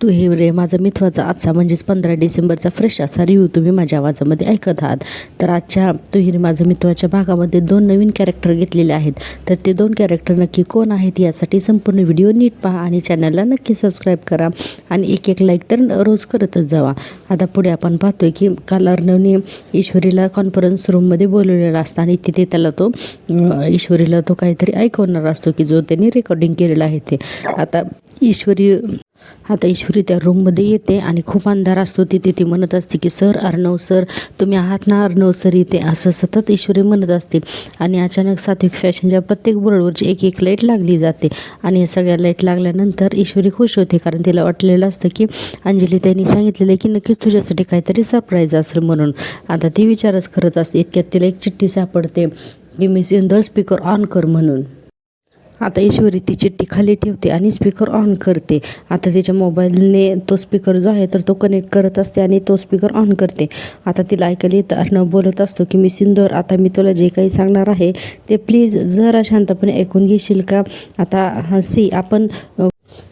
तू हे रे माझा मिथवाचा आजचा म्हणजेच 15 डिसेंबरचा फ्रेश असा रिव्ह्यू तुम्ही माझ्या आवाजामध्ये ऐकत आहात. तर आजच्या तू हे रे माझा मिथवाच्या भागामध्ये 2 नवीन कॅरेक्टर घेतलेले आहेत. तर ते 2 कॅरेक्टर नक्की कोण आहेत यासाठी संपूर्ण व्हिडिओ नीट पहा आणि चॅनलला नक्की सबस्क्राईब करा आणि एक लाईक तर रोज करतच जावा. आता पुढे आपण पाहतोय की काल अर्णवने ईश्वरीला कॉन्फरन्स रूममध्ये बोलवलेला असतं आणि तिथे त्याला ईश्वरीला तो काहीतरी ऐकवणार असतो की जो त्यांनी रेकॉर्डिंग केलेला आहे ते. आता ईश्वरी त्या रूममध्ये येते आणि खूप अंधार असतो. तिथे ती म्हणत असते की सर, अर्णव सर तुम्ही आहात ना, अर्णव सर इथे, असं सतत ईश्वरी म्हणत असते. आणि अचानक सात्विक फॅशनच्या प्रत्येक बोर्डवरची एक लाईट लागली जाते आणि या सगळ्या लाईट लागल्यानंतर ईश्वरी खुश होते, कारण तिला वाटलेलं असतं की अंजली त्यांनी सांगितलेलं की नक्कीच तुझ्यासाठी काहीतरी सरप्राईज असेल म्हणून. आता ती विचारच करत असते, इतक्यात तिला एक चिठ्ठी सापडते की मिस इंदोर स्पीकर ऑन कर म्हणून. आता ईश्वरी ती चिठ्ठी खाली ठेवते आणि स्पीकर ऑन करते. आता तिच्या मोबाईलने तो स्पीकर जो आहे तर तो कनेक्ट करत असते आणि तो स्पीकर ऑन करते. आता तिला ऐकायला येतं, अर्णव बोलत असतो की मिस इंदोर, आता मी तुला जे काही सांगणार आहे ते प्लीज जरा शांतपणे ऐकून घेशील का.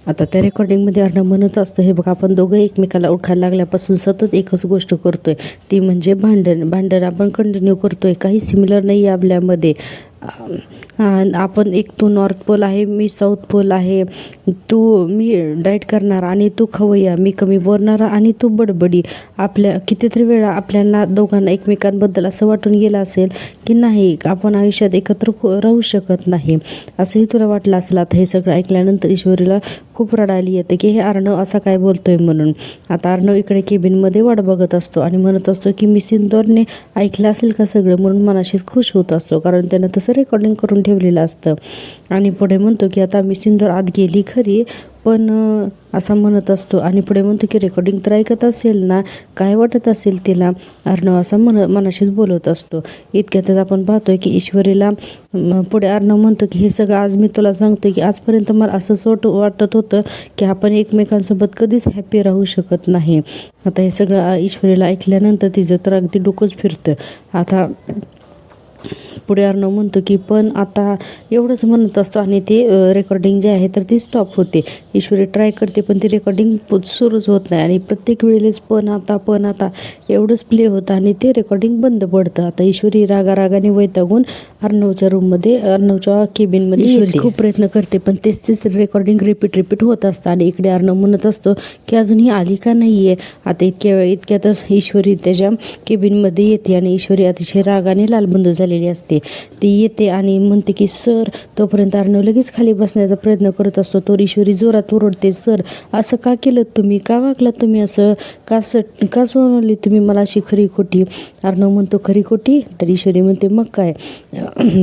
आता त्या रेकॉर्डिंगमध्ये अर्णव म्हणत असतो, हे बघा आपण दोघं एकमेकाला ओळखायला लागल्यापासून सतत एकच गोष्ट करतोय, ती म्हणजे भांडण आपण कंटिन्यू करतोय. काही सिमिलर नाही आहे आपल्यामध्ये. आपण तू नॉर्थ पोल आहे, मी साऊथ पोल आहे. मी डाएट करणार आणि तू खवय्या, मी कमी बोलणारा आणि तू बडबडी. कितीतरी वेळा आपल्याला दोघांना एकमेकांबद्दल असं वाटून गेलं असेल की नाही आपण आयुष्यात एकत्र राहू शकत नाही, असंही तुला वाटलं असेल. आता हे सगळं ऐकल्यानंतर ईश्वरीला खूप रडायला येतं की हे अर्णव असा काय बोलतोय म्हणून. आता अर्णव इकडे केबिनमध्ये वाट बघत असतो आणि म्हणत असतो की मिस इंदोरने ऐकलं असेल का सगळं म्हणून मनाशीच खुश होत असतो, कारण त्यानं तसं रेकॉर्डिंग करून ठेवलेलं असतं. आणि पुढे म्हणतो की आता मिस इंदोर आत गेली खरी, पण असं म्हणत असतो आणि पुढे म्हणतो की रेकॉर्डिंग तर ऐकत असेल ना, काय वाटत असेल तिला. अर्णव असं मनाशीच बोलत असतो. इतक्यातच आपण पाहतोय की ईश्वरीला पुढे अर्णव म्हणतो की हे सगळं आज मी तुला सांगतोय की आजपर्यंत मला असंच वाटत होतं की आपण एकमेकांसोबत कधीच हॅपी राहू शकत नाही. आता हे सगळं ईश्वरीला ऐकल्यानंतर तिचं तर अगदी डोकंच फिरतं. आता पुढे अर्णव म्हणतो की पण आता एवढंच म्हणत असतो आणि ते रेकॉर्डिंग जे आहे तर ती स्टॉप होते. ईश्वरी ट्राय करते पण ती रेकॉर्डिंग सुरूच होत नाही आणि प्रत्येक वेळेस पण आता एवढंच प्ले होतं आणि ते रेकॉर्डिंग बंद पडतं. आता ईश्वरी रागाने वैतागून अर्णवच्या केबिनमध्ये ईश्वरी खूप प्रयत्न करते पण तेच रेकॉर्डिंग रिपीट होत असतं आणि इकडे अर्णव म्हणत असतो की अजून ही आली का नाही आहे. आता इतक्यातच ईश्वरी त्याच्या केबिनमध्ये येते आणि ईश्वरी अतिशय रागाने लालबंद झालेली असते. ती येते आणि म्हणते की सर. तोपर्यंत अर्णव लगेच खाली बसण्याचा प्रयत्न करत असतो. तो ईश्वरी जोरात ओरडते, सर असं का केलं तुम्ही, का वागलात तुम्ही असं, का सोनवली तुम्ही मला अशी खरी खोटी. अर्णव म्हणतो खरी खोटी, तर ईश्वरी म्हणते मग काय,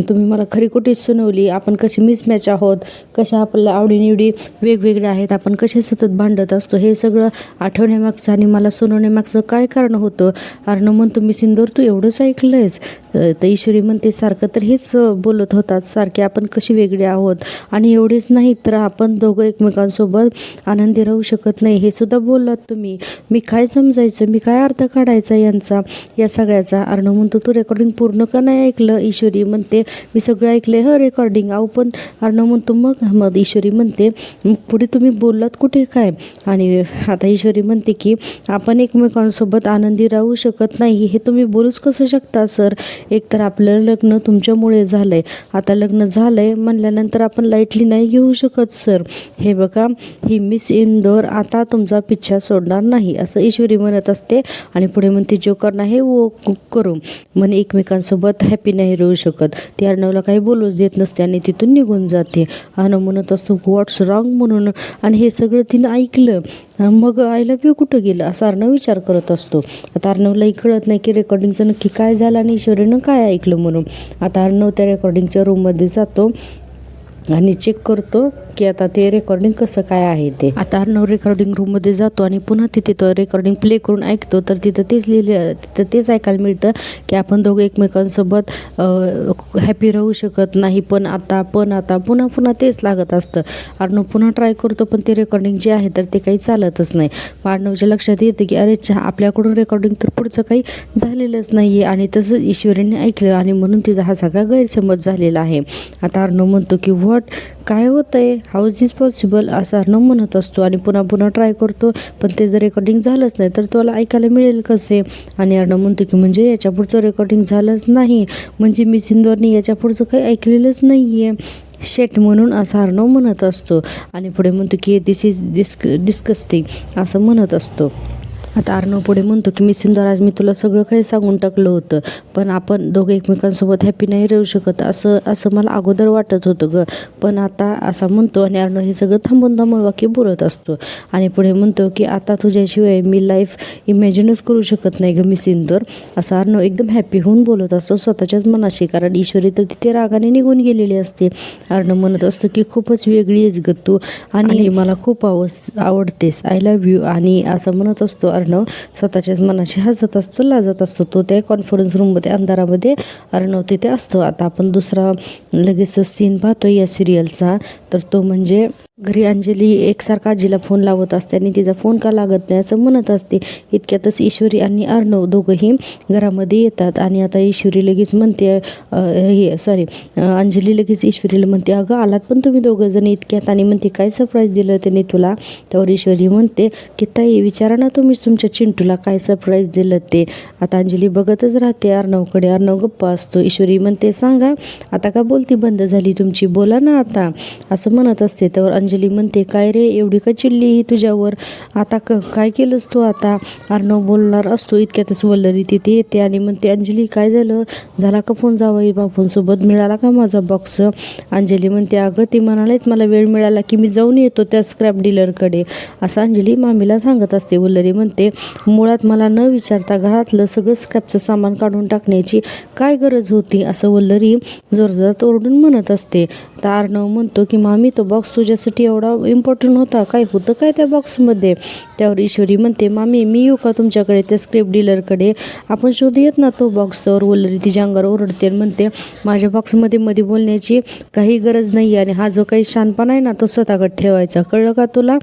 तुम्ही मला खरी खोटीच सुनावली. आपण कशी मिसमॅच आहोत, कशा आपल्या आवडीनिवडी वेगवेगळ्या आहेत, आपण कसे सतत भांडत असतो, हे सगळं आठवण्यामागचं आणि मला सुनावण्यामागचं काय कारण होतं. अर्णव म्हणतो मिस इंदोर तू एवढंच ऐकलंयस. तर ईश्वरी म्हणते सारखं तर हेच बोलत होतात, सारखे आपण कशी वेगळे आहोत आणि एवढेच नाही तर आपण दोघं एकमेकांसोबत आनंदी राहू शकत नाही, हे सुद्धा बोललात तुम्ही. मी काय समजायचं, मी काय अर्थ काढायचा या सगळ्याचा. अर्णव म्हणतो तू रेकॉर्डिंग पूर्ण का नाही ऐकलं. ईश्वरी म्हणते मी सगळं ऐकलं रेकॉर्डिंग. पण अर्णव म्हणतो मग ईश्वरी म्हणते मग पुढे तुम्ही बोललात कुठे काय. आणि आता ईश्वरी म्हणते की आपण एकमेकांसोबत आनंदी राहू शकत नाही हे तुम्ही बोलूच कसं शकता सर. एकतर आपलं लग्न तुमच्यामुळे झालंय, आता लग्न झालंय म्हणल्यानंतर आपण लाईटली नाही घेऊ शकत सर. हे बघा ही मिस इंदोर आता तुमचा पिच्छा सोडणार नाही, असं ईश्वरी म्हणत असते. आणि पुढे म्हणते जो करणार आहे वो करू, म्हणे एकमेकांसोबत हॅपी नाही राहू शकत. ती अर्णवला काही बोलूच देत नसते आणि तिथून निघून जाते. अर्णव म्हणत असतो व्हॉट्स रॉंग म्हणून. आणि हे सगळं तिनं ऐकलं, मग आय लव्ह यू कुठं गेलं असं अर्णव विचार करत असतो. आता अर्णवलाही कळत नाही की रेकॉर्डिंगचं नक्की काय झालं आणि ईश्वरीनं काय ऐकलं म्हणून. आता अर्णव त्या रेकॉर्डिंगच्या रूममध्ये जातो आणि चेक करतो की आता ते रेकॉर्डिंग कसं काय आहे ते. आता अर्णव रेकॉर्डिंग रूममध्ये जातो आणि पुन्हा तिथे तो रेकॉर्डिंग प्ले करून ऐकतो, तर तिथं तेच ऐकायला मिळतं की आपण दोघं एकमेकांसोबत हॅपी राहू शकत नाही, पण आता पुन्हा तेच लागत असतं. अर्णव पुन्हा ट्राय करतो पण ते रेकॉर्डिंग जे आहे तर ते काही चालतच नाही. अर्णवच्या लक्षात येतं की अरे आपल्याकडून रेकॉर्डिंग तर पुढचं काही झालेलंच नाही आहे आणि तसंच ईश्वरीने ऐकलं आणि म्हणून तिचा हा सगळा गैरसमज झालेला आहे. आता अर्णव म्हणतो की काय होतंय हाऊ इज दिस पॉसिबल असं अर्णव म्हणत असतो आणि पुन्हा पुन्हा ट्राय करतो, पण ते जर रेकॉर्डिंग झालंच नाही तर तुला ऐकायला मिळेल कसे. आणि अर्णव म्हणतो की म्हणजे याच्या पुढचं रेकॉर्डिंग झालंच नाही, म्हणजे मिस इंदोरने याच्या पुढचं काही ऐकलेलंच नाही आहे शेट म्हणून असं अर्णव म्हणत असतो. आणि पुढे म्हणतो की दिस इज डिस्कस्टिंग असं म्हणत असतो. आता अर्णव पुढे म्हणतो की मिस इंदोर आज मी तुला सगळं काही सांगून टाकलं होतं, पण आपण दोघं एकमेकांसोबत हॅपी नाही राहू शकत असं मला अगोदर वाटत होतं गं, पण आता असा म्हणतो. आणि अर्णव हे सगळं थांबून वाक्य बोलत असतो. आणि पुढे म्हणतो की आता तुझ्याशिवाय मी लाईफ इमॅजिनच करू शकत नाही गं मिस इंदोर असं अर्णव एकदम हॅपी होऊन बोलत असतो स्वतःच्याच मनाशी, कारण ईश्वरी तर तिथे रागाने निघून गेलेली असते. अर्णव म्हणत असतो की खूपच वेगळी आहेस गं तू आणि मला खूप आवडतेस, आय लव्ह यू. आणि असं म्हणत असतो अर्णव स्वतःच्याच मनाशी हसत असतो, लाजत असतो. तो त्या कॉन्फरन्स रूममध्ये अंधारामध्ये अर्णव तिथे असतो. आता आपण दुसरा लगेच सीन पाहतो या सिरियलचा, तर तो म्हणजे घरी अंजली एकसारखा आजीला फोन लावत असते आणि तिचा फोन का लागत नाही असं म्हणत असते. इतक्यातच ईश्वरी आणि अर्णव दोघंही घरामध्ये येतात. आणि आता ईश्वरी लगेच म्हणते अंजली लगेच ईश्वरीला म्हणते अगं आलात पण तुम्ही दोघं जण इतक्यात, आणि म्हणते काय सरप्राईज दिलं त्याने तुला. त्यावर ईश्वरी म्हणते की ताई विचारा ना तुम्ही तुमच्या चिंटूला काय सरप्राईज दिलं ते. आता अंजली बघतच राहते अर्णवकडे. अर्णव गप्पा असतो. ईश्वरी म्हणते सांगा आता का बोलती बंद झाली तुमची, बोला ना आता असं म्हणत असते. त्यावर अंजली म्हणते काय रे एवढी का चिडली ही तुझ्यावर, आता काय केलंस तू आता. अर्णव बोलणार असतो इतक्यातच वल्लरी तिथे येते आणि म्हणते अंजली काय झाला का फोन जावई बापूंसोबत, मिळाला का माझा बॉक्स. अंजली म्हणते अगं ते म्हणालेत मला वेळ मिळाला की मी जाऊन येतो त्या स्क्रॅप डीलरकडे असं अंजली मामीला सांगत असते. वल्लरी म्हणते मुळात मला न विचारता घरातलं सगळं स्क्रॅपचं सामान काढून टाकण्याची काय गरज होती असं वल्लरी जोरजोरात ओरडून म्हणत असते. तर अर्णव म्हणतो की मामी तो बॉक्स तुझ्यासाठी एवढा इम्पॉर्टंट होता, काय होतं काय त्या बॉक्समध्ये. त्यावर ईश्वरी म्हणते मामी मी येऊ का तुमच्याकडे त्या स्क्रॅप डीलरकडे, आपण शोधूयात ना तो बॉक्स. तर वल्लरी तिच्या अंगावर ओरडते आणि म्हणते माझ्या बॉक्समध्ये मध्ये बोलण्याची काही गरज नाही आणि हा जो काही शानपणा आहे ना तो स्वतःकडे ठेवायचा, कळलं का तुला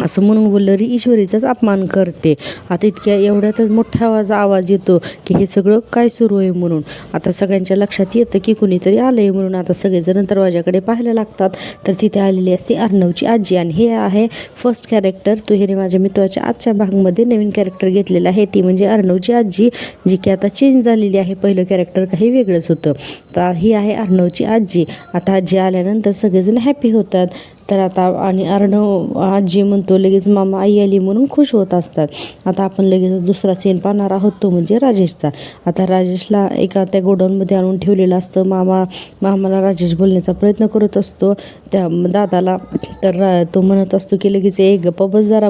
असं म्हणून वल्लरी ईश्वरीचाच अपमान करते. आता एवढ्यातच मोठ्या आवाज येतो की हे सगळं काय सुरू आहे म्हणून. आता सगळ्यांच्या लक्षात येतं की कुणीतरी आलं आहे म्हणून. आता सगळेजण दरवाजाकडे पाहायला लागतात, तर तिथे आलेली असते अर्णवची आजी. आणि हे आहे फर्स्ट कॅरेक्टर, तो हे माझ्या मित्राच्या आजच्या भागमध्ये नवीन कॅरेक्टर घेतलेलं आहे, ती म्हणजे अर्णवची आजी, जी की आता चेंज झालेली आहे. पहिलं कॅरेक्टर काही वेगळंच होतं. तर ही आहे अर्णवची आजी. आता आजी आल्यानंतर सगळेजण हॅपी होतात. तर आता आणि अर्णव आजी म्हणतो लगेच मामा आई आली म्हणून खुश होत असतात. आता आपण लगेच दुसरा सीन पाहणार आहोत, तो म्हणजे राजेशचा. आता राजेशला एका त्या गोडाऊनमध्ये आणून ठेवलेलं असतं. मामाला राजेश बोलण्याचा प्रयत्न करत असतो त्या दादाला. तर तो म्हणत असतो की लगेच गप्पा बस जरा,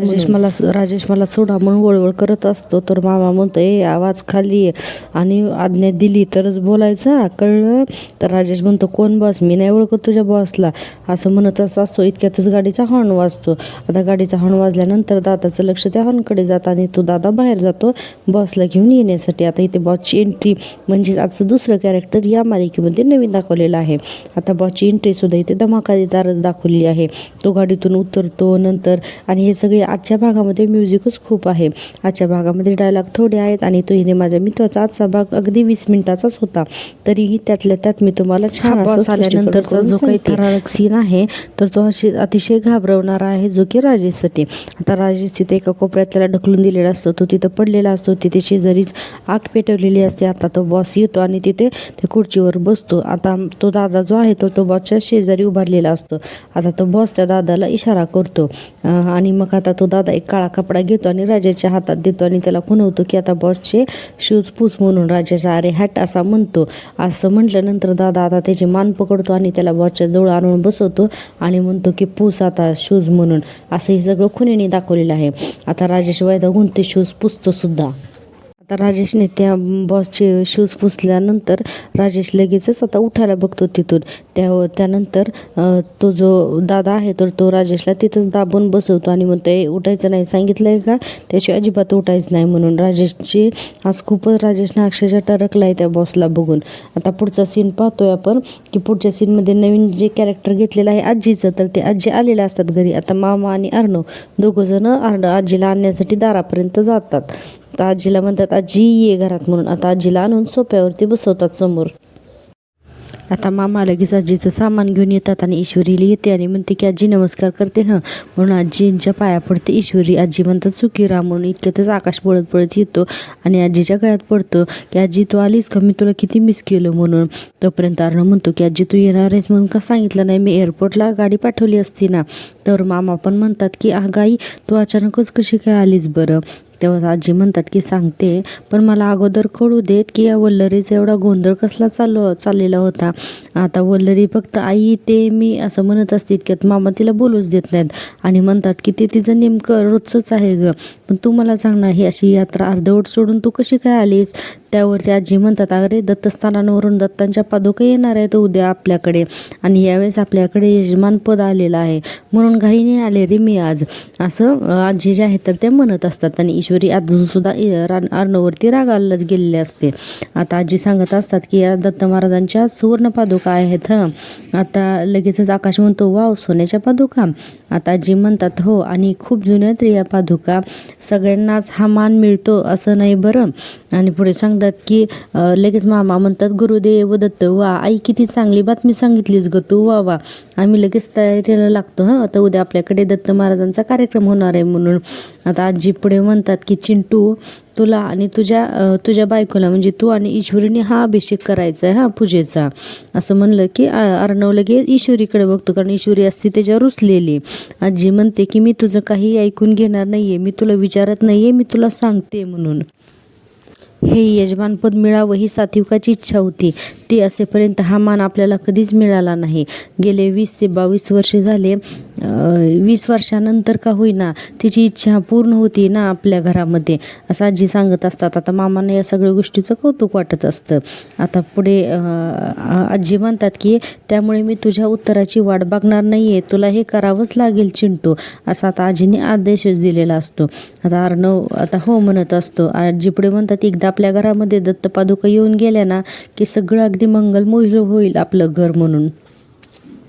राजेश मला सोडा म्हणून वळवळ करत असतो. तर मामा म्हणतो आवाज खाली आणि आज्ञा दिली तरच बोलायचा, कळलं. तर राजेश म्हणतो कोण बॉस, मी नाही ओळखत तुझ्या बॉसला असं म्हणतच असतो. इतक्यातच गाडीचा हॉर्न वाजतो. आता गाडीचा हॉर्न वाजल्यानंतर दादाचं लक्ष त्या हॉर्नकडे जातं आणि तो दादा बाहेर जातो बॉसला घेऊन येण्यासाठी. आता इथे बॉसची एंट्री म्हणजे आजचं दुसरं कॅरेक्टर या मालिकेमध्ये नवीन दाखवलेलं आहे. आता बॉसची एंट्री सुद्धा इथे धमाकादारच दाखवलेली आहे. तो गाडीतून उतरतो नंतर, आणि हे सगळे आजच्या भागामध्ये म्युझिकच खूप आहे. आजच्या भागामध्ये डायलॉग थोडे आहेत आणि तो हिने माझ्या मित्राचा आजचा भाग अगदी 20 मिनिटाचाच होता, तरीही त्यातल्या त्यात मी तुम्हाला छान बॉस आल्यानंतरचा जो काही थरारक सीन आहे तर तो अतिशय घाबरवणारा आहे, जो की राजेशसाठी. आता राजेश तिथे एका कोपऱ्यात त्याला ढकलून दिलेला असतो. तो तिथं पडलेला असतो. तिथे शेजारीच आग पेटवलेली असते. आता तो बॉस येतो आणि तिथे त्या खुर्चीवर बसतो. आता तो दादा जो आहे तो बॉसच्या शेजारी उभारलेला असतो. आता तो बॉस त्या दादाला इशारा करतो आणि मग आता तो दादा एक काळा कपडा घेतो आणि राजाच्या हातात देतो आणि त्याला खुणवतो की आता बॉसचे शूज पूस म्हणून. राजाचा अरे हॅट असा म्हणतो. असं म्हटल्यानंतर दादा आता त्याची मान पकडतो आणि त्याला बॉसच्या जवळ आणून बसवतो आणि म्हणतो की पूस आता शूज म्हणून. असं हे सगळं खुणेने दाखवलेलं आहे. आता राजेश वैतागून ते शूज पुसतो सुद्धा. आता राजेशने त्या बॉसचे शूज पुसल्यानंतर राजेश लगेचच आता उठायला बघतो तिथून. त्यानंतर तो जो दादा आहे तर तो राजेशला तिथंच दाबून बसवतो आणि म्हणतो उठायचं नाही, सांगितलं आहे का, त्याशिवाय अजिबात उठायचं नाही म्हणून. राजेशची आज खूपच राजेशने अक्षरशः टरकला आहे त्या बॉसला बघून. आता पुढचा सीन पाहतोय आपण की पुढच्या सीनमध्ये नवीन जे कॅरेक्टर घेतलेलं आहे आजीचं, तर ते आजी आलेले असतात घरी. आता मामा आणि अर्णव दोघंजणं आजीला आणण्यासाठी दारापर्यंत जातात. तर आजीला म्हणतात आजी ये घरात म्हणून. आता आजीला आणून सोफ्यावरती बसवतात समोर. आता मामा लगेच आजीचं सामान घेऊन येतात आणि ईश्वरीला येते आणि म्हणते की आजी नमस्कार करते म्हणून आजींच्या पाया पडते ईश्वरी. आजी म्हणतात सुखी राहा म्हणून. इतक्यातच आकाश पळत पळत येतो आणि आजीच्या गळ्यात पडतो की आजी तू आलीस का, मी तुला किती मिस केलं म्हणून. तोपर्यंत अर्णव म्हणतो की आजी तू येणार आहेस म्हणून का सांगितलं नाही, मी एअरपोर्टला गाडी पाठवली असती ना. तर मामा पण म्हणतात की आई तू अचानकच कशी काय आलीस बरं. तेव्हा आजी म्हणतात की सांगते, पण मला अगोदर कळू देत की या वल्लरीचा एवढा गोंधळ कसला चाललेला होता. आता वल्लरी फक्त आई ते मी असं म्हणत असते इतक्यात मामा तिला बोलूच देत नाहीत आणि म्हणतात की ते तिचं नेमकं रोजचंच आहे ग, पण तू मला सांग ना ही अशी यात्रा अर्धवट सोडून तू कशी काय आलीस. त्यावरती आजी म्हणतात अरे दत्तस्थानांवरून दत्तांच्या पादुका येणार आहेत उद्या आपल्याकडे आणि यावेळेस आपल्याकडे यजमानपद आलेलं आहे म्हणून घाईने आले रे मी आज, असं आजी जे आहे तर ते म्हणत असतात. आणि ईश्वरी अजूनसुद्धा अर्णवरती रागालाच गेलेले असते. आता आजी सांगत असतात की या दत्त महाराजांच्या सुवर्ण पादुका आहेत. आता लगेचच आकाश म्हणतो वाव सोन्याच्या पादुका. आता आजी म्हणतात हो आणि खूप जुन्या आहेत रे या पादुका, सगळ्यांनाच हा मान मिळतो असं नाही बरं. आणि पुढे सांगतात की लगेच मामा म्हणतात गुरुदेव दत्त, वा आई किती चांगली बातमी सांगितलीस ग तू, वा वा आम्ही लगेच तयारीला लागतो आता उद्या आपल्याकडे दत्त महाराजांचा कार्यक्रम होणार आहे म्हणून. आता आजी पुढे म्हणतात की चिंटू तुला आणि तुझ्या बायकोला म्हणजे तू आणि ईश्वरीने हा अभिषेक करायचा आहे पूजेचा. असं म्हणलं की अर्णव लगे ईश्वरीकडे बघतो कारण ईश्वरी असते त्याच्यावर रुसलेली. आजी म्हणते की मी तुझं काही ऐकून घेणार नाहीये, मी तुला विचारत नाहीये, मी तुला सांगते म्हणून. हे यजमानपद मिळावं ही सात्विकाची इच्छा होती, ती असेपर्यंत हा मान आपल्याला कधीच मिळाला नाही. गेले 20 ते 22 वर्षे झाले, 20 वर्षानंतर का होईना तिची इच्छा पूर्ण होती ना आपल्या घरामध्ये, असं आजी सांगत असतात. आता मामांना या सगळ्या गोष्टीचं कौतुक वाटत असतं. आता पुढे आजी म्हणतात की त्यामुळे मी तुझ्या उत्तराची वाट बघणार नाहीये, तुला हे करावंच लागेल चिंटू, असा आता आजीने आदेशच दिलेला असतो. आता अर्णव आता हो म्हणत असतो. आजी पुढे म्हणतात एकदा आपल्या घरामध्ये दत्तपादुका येऊन गेल्या ना की सगळं अगदी मंगलमय होईल आपलं घर म्हणून.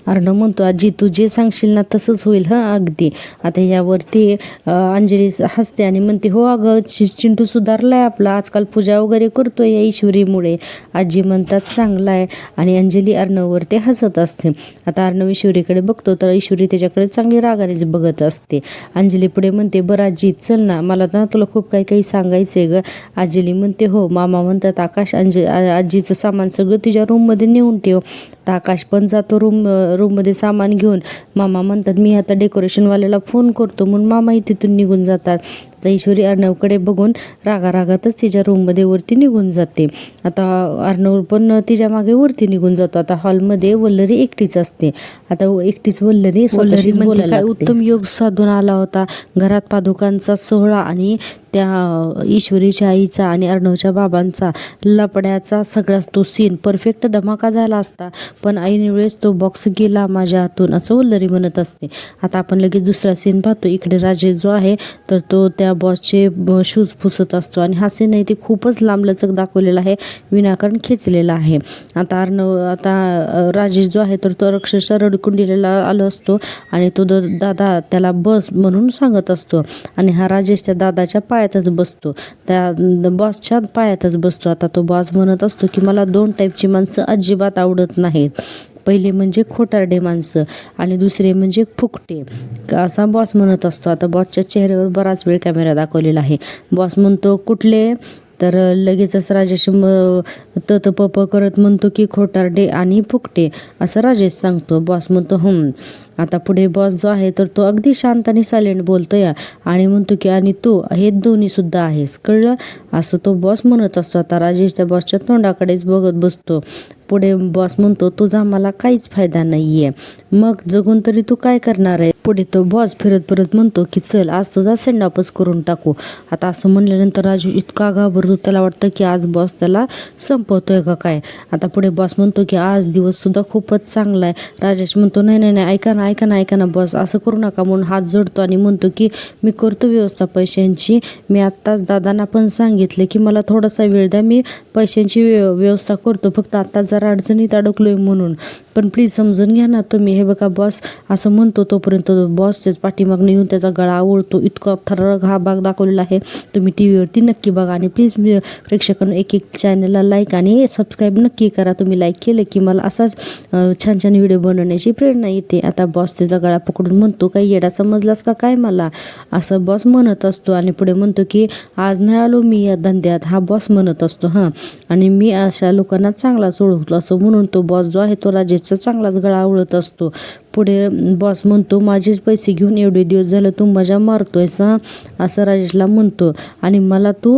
अर्णव म्हणतो आजी तू जे सांगशील ना तसंच होईल अगदी. आता यावरती अंजली हसते आणि म्हणते हो अगं चिंटू सुधारलाय आपला, आजकाल पूजा वगैरे करतोय या ईश्वरीमुळे. आजी म्हणतात चांगला आहे आणि अंजली अर्णववरती हसत असते. आता अर्णव ईश्वरीकडे बघतो तर ईश्वरी त्याच्याकडे चांगली रागानेच बघत असते. अंजली पुढे म्हणते बरं आजी चल ना, मला ना तुला खूप काही सांगायचंय ग. अंजली म्हणते हो. मामा म्हणतात आकाश आजीचं सामान सगळं तुझ्या रूममध्ये नेऊन ठेव. तर आकाश पण जातो रूममध्ये सामान घेऊन. मामा म्हणतात मी आता डेकोरेशनवाल्याला फोन करतो म्हणून मामाही तिथून निघून जातात. आता ईश्वरी अर्णवकडे बघून रागारागातच तिच्या रूममध्ये वरती निघून जाते. आता अर्णव पण तिच्या मागे वरती निघून जातो. आता हॉलमध्ये वल्लरी एकटीच असते. आता एकटीच वल्लरी बोलायला काय उत्तम योग साधून आला होता. घरात पादुकांचा सोहळा आणि त्या ईश्वरीच्या आईचा आणि अर्णवच्या बाबांचा लपड्याचा सगळा तो सीन परफेक्ट धमाका झाला असता, पण ऐन वेळेस तो बॉक्स गेला माझ्या हातून, असं वल्लरी म्हणत असते. आता आपण लगेच दुसरा सीन पाहतो. इकडे राजेश जो आहे तर तो त्या बॉसचे शूज पुसत असतो आणि हा सीन आहे ते खूपच लांबलचक दाखवलेला आहे, विनाकारण खेचलेला आहे. आता राजेश जो आहे तर तो अक्षरशः रडकुंडीला आलो असतो आणि तो दादा त्याला बस म्हणून सांगत असतो आणि हा राजेश त्या दादाच्या पायातच बसतो, त्या बॉसच्या पायातच बसतो. आता तो बॉस म्हणत असतो की मला 2 टाईपची माणसं अजिबात आवडत नाहीत. पहिले म्हणजे खोटारडे माणसं आणि दुसरे म्हणजे फुकटे, असा बॉस म्हणत असतो. आता बॉसच्या चेहऱ्यावर बराच वेळ कॅमेरा दाखवलेला आहे. बॉस म्हणतो कुठले, तर लगेचच राजेश पप करत म्हणतो की खोटारडे आणि फुकटे, असं राजेश सांगतो. बॉस म्हणतो आता पुढे बॉस जो आहे तर तो अगदी शांत आणि सायलेंट बोलतोय आणि म्हणतो की आणि तू हे दोन्ही सुद्धा आहेस, कळलं, असं तो बॉस म्हणत असतो. आता राजेश त्या बॉसच्या तोंडाकडेच बघत बसतो. पुढे बॉस म्हणतो तुझा मला काहीच फायदा नाहीये, मग जगून तरी तू काय करणार आहे. पुढे तो बॉस फिरत म्हणतो की चल आज तुझा सेंडापच करून टाकू. आता असं म्हणल्यानंतर राजू इतका घाबरतो, त्याला वाटतं की आज बॉस त्याला संपवतोय का काय. आता पुढे बॉस म्हणतो की आज दिवस सुद्धा खूपच चांगला आहे. राजेश म्हणतो नाही ऐका ना बॉस, असं करू नका म्हणून हात जोडतो आणि म्हणतो की मी करतो व्यवस्था पैशांची, मी आत्ताच दादांना पण सांगितले की मला थोडासा वेळ द्या, मी पैशांची व्यवस्था करतो, फक्त आता जरा अडचणीत अडकलोय म्हणून, पण प्लीज समजून घ्या ना तुम्ही. हे बघा बॉस असं म्हणतो तोपर्यंत बॉस त्याच पाठीमागून येऊन त्याचा गळा आवळतो. इतका थरारक हा भाग दाखवलेला आहे. तुम्ही टी व्हीवरती नक्की बघा आणि प्लीज प्रेक्षकांनो एक चॅनलला लाईक आणि सबस्क्राईब नक्की करा. तुम्ही लाईक केलं की मला असाच छान छान व्हिडिओ बनवण्याची प्रेरणा येते. आता बॉस त्याचा गळा पकडून म्हणतो, काही येडा समजलास का काय मला, असं बॉस म्हणत असतो. आणि पुढे म्हणतो की आज नाही आलो मी या धंद्यात, हा बॉस म्हणत असतो. आणि मी अशा लोकांना चांगलाच ओळखतो असं म्हणून तो बॉस जो आहे तो राजेशचा चांगलाच गळा आवळत असतो. पुढे बॉस म्हणतो, माझेच पैसे घेऊन एवढे दिवस झालं तू मजा मारतोयस असं राजेशला म्हणतो. आणि मला तू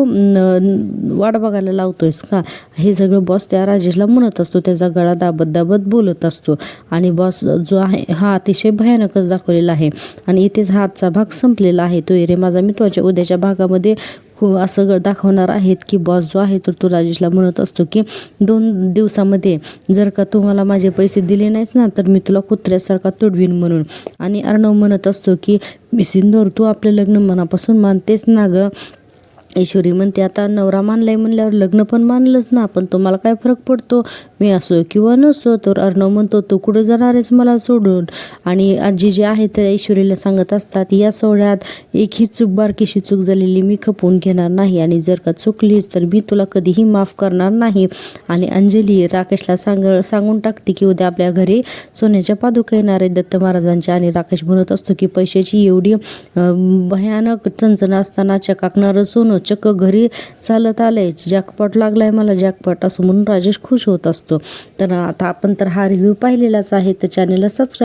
वाट बघायला लावतोयस का, हे सगळं बॉस त्या राजेशला म्हणत असतो. त्याचा गळा दाबत दाबत बोलत असतो. आणि बॉस जो आहे हा अतिशय भयानकच दाखवलेला आहे. आणि इथेच हा आजचा भाग संपलेला आहे. तो रे माझा मित्राच्या उद्याच्या भागामध्ये असं दाखवणार आहेत की बॉस जो आहे तर तो राजेशला म्हणत असतो की 2 दिवसामध्ये जर का तू मला माझे पैसे दिले नाहीस ना तर मी तुला कुत्र्यासारखा तुडवीन म्हणून. आणि अर्णव म्हणत असतो की सिंदूर तू आपलं लग्न मनापासून मानतेस ना ग. ऐश्वरी म्हणते, आता नवरा मानलाय म्हणल्यावर लग्न पण मानलंच ना, पण तुम्हाला काय फरक पडतो मी असो किंवा नसो. तर अर्णव म्हणतो, तू कुठं जाणार आहेस मला सोडून. आणि आजी जे आहे ते ऐश्वरीला सांगत असतात, या सोहळ्यात एकही बारकीशी चूक झालेली मी खपवून घेणार नाही आणि जर का चुकलीस तर मी तुला कधीही माफ करणार नाही. आणि अंजली राकेशला सांगून टाकते की उद्या आपल्या घरी सोन्याच्या पादुका येणार आहेत दत्त महाराजांच्या. आणि राकेश म्हणत असतो की पैशाची एवढी भयानक चणचण असताना चकाकणारं सोनं चक्क घरी चालत आलंय, जॅकपॉट लागलाय मला जॅकपॉट असं म्हणून राजेश खुश होत असतो. तर आता आपण तर हा रिव्ह्यू पाहिलेलाच आहे. तर चॅनलला सबस्क्राईब